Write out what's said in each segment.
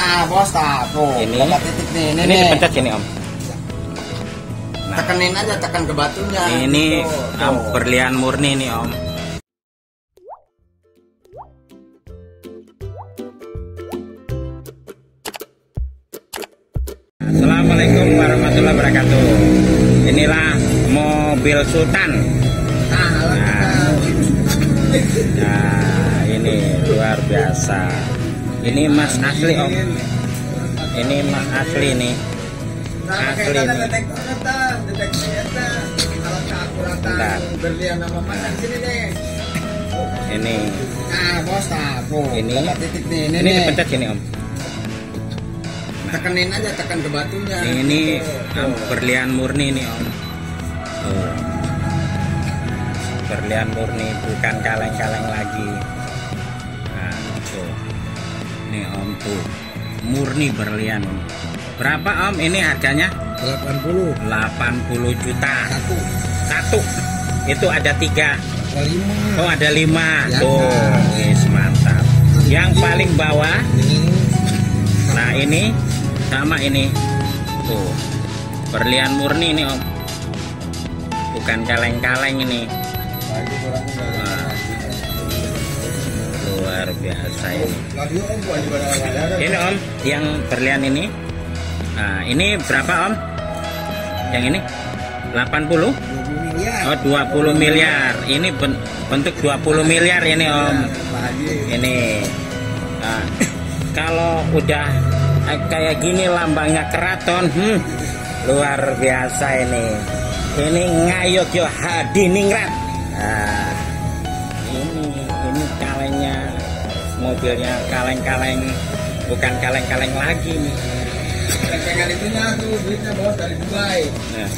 Nah, bos, tuh. Ini Dapat titik nih. Ini dipencet sini om. Nah, tekenin aja, tekan ke batunya. ini Tuh. berlian murni nih om. Assalamualaikum warahmatullahi wabarakatuh. Inilah mobil Sultan. Nah, ini luar biasa. Ini emas asli om. Ini emas asli nih. Asli nih. Bentar. Ini. Nah, bos, tuh. Ini. Dapat titik nih. Ini dipencet sini om. Tekenin aja, tekan ke batunya. Ini berlian murni nih om. Tuh. Berlian murni, bukan kaleng-kaleng lagi. Nah, tuh. Ini om tuh. Murni berlian. Berapa om ini harganya? 80. 80 juta. Satu. Itu ada 3. 5. Oh ada 5. Ya, Tuh, wis mantap. Yang paling bawah. Nah ini sama ini. Tuh. Berlian murni ini om. Bukan kaleng-kaleng ini. Wah, luar biasa ini. Ini om, yang berlian ini. Nah, ini berapa om? Yang ini 80? 20 miliar. Oh 20 miliar. Ini bentuk 20 miliar ini om. Ini. Nah, kalau udah kayak gini lambangnya keraton, luar biasa ini. Ini ngayog yo hadiningrat. Nah, ini kalengnya, mobilnya kaleng-kaleng, bukan kaleng-kaleng lagi nih. Kaleng itunya tuh duitnya bos dari Dubai. Nah,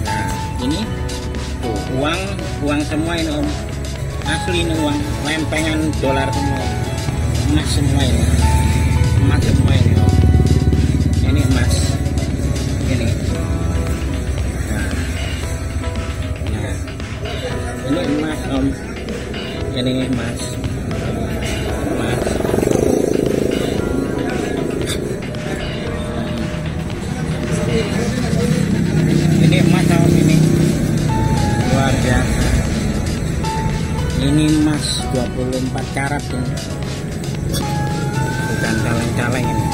nah ini tuh uang semua ini om, asli ini uang, lempengan dolar semua, emas semua ini, emas semua ini om. Ini emas, ini. Nah, ini emas om, ini emas, emas. Ini emas om, ini luar biasa. Ini emas 24 karat ini, bukan kaleng-kaleng ini.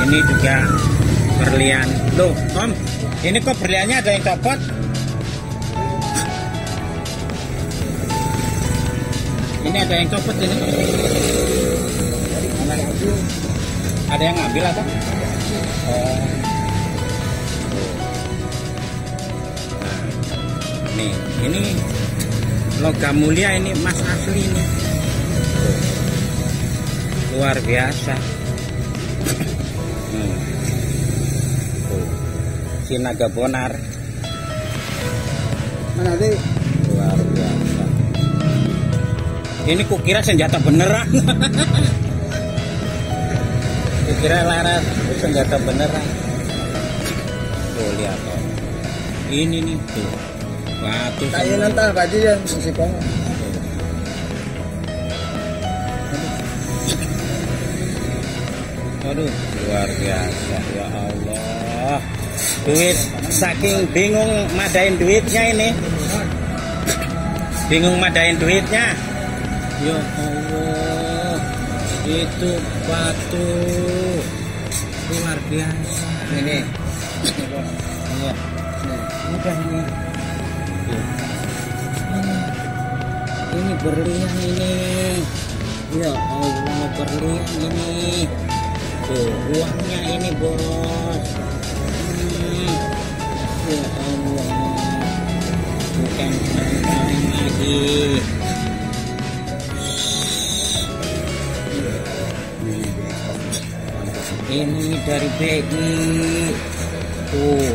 Ini juga berlian. Loh om, ini kok berliannya ada yang copot? Ini ada yang copot ini. Ada yang ngambil atau? Oh. Nih, ini logam mulia, ini emas asli ini. Luar biasa. Sinaga Bonar. Mana deh? Luar biasa. Ini kukira senjata beneran. Kukira laras senjata beneran. Tuh lihat om. Ini nih tuh. Batu Kayak nanti baju yang sisi kong. Aduh, luar biasa ya Allah. Duit saking bingung madain duitnya ini. Bingung madain duitnya. Ya Allah. Itu batu luar biasa. Ini. Iya. Udah ini. Ini berlian ini. Ya Allah, berlian ini. Tuh, uangnya ini bos. Ya Allah, bukan kaleng lagi. Ini dari BI. Tuh,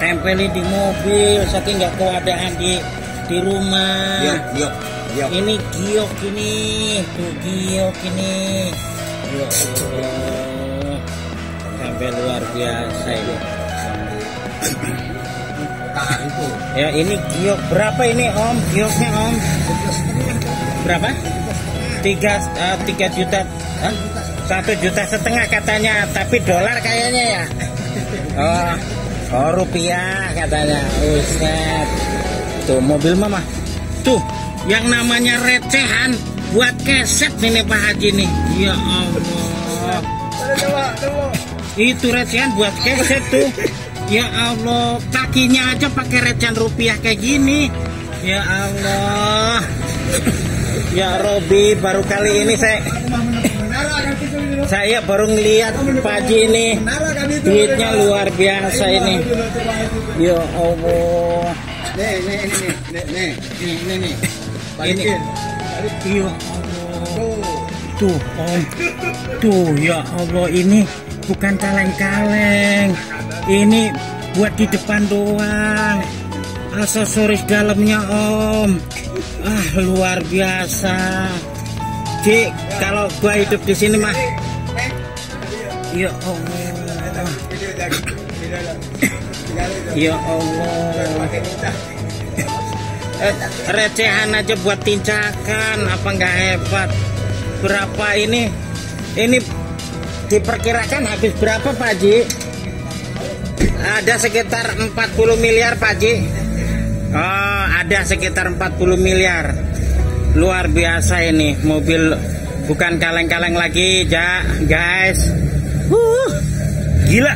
tempelin di mobil, saking nggak keadaan di rumah. Giok. Ini giok ini, tuh giok ini. Ya Allah, sampai luar biasa ini. Itu. Ya ini giok berapa ini om? Gioknya om? Berapa? 13,5. 3 juta, 1,5 juta katanya, tapi dolar kayaknya ya. Oh rupiah katanya. Uset. Tuh mobil mama. Tuh yang namanya recehan buat keset ini Pak Haji nih. Ya Allah. Itu recehan buat keset tuh. Ya Allah, kakinya aja pakai recehan rupiah kayak gini. Ya Allah. Ya Robi, baru kali ini saya baru ngeliat Pak Haji ini. Duitnya luar biasa ini. Ya Allah. Nih. Ini. Ya Allah. Tuh, Om. Tuh, ya Allah, ini bukan kaleng-kaleng. Ini buat di depan doang. Aksesoris dalamnya Om. Luar biasa. Dik, kalau gua hidup di sini mah. Ya Allah. Ya Allah. Recehan aja buat tincakan, apa nggak hebat? Berapa ini? Ini diperkirakan habis berapa Pak Haji? Ada sekitar 40 miliar Pak Haji. Oh, ada sekitar 40 miliar. Luar biasa ini mobil, bukan kaleng-kaleng lagi, guys. Gila.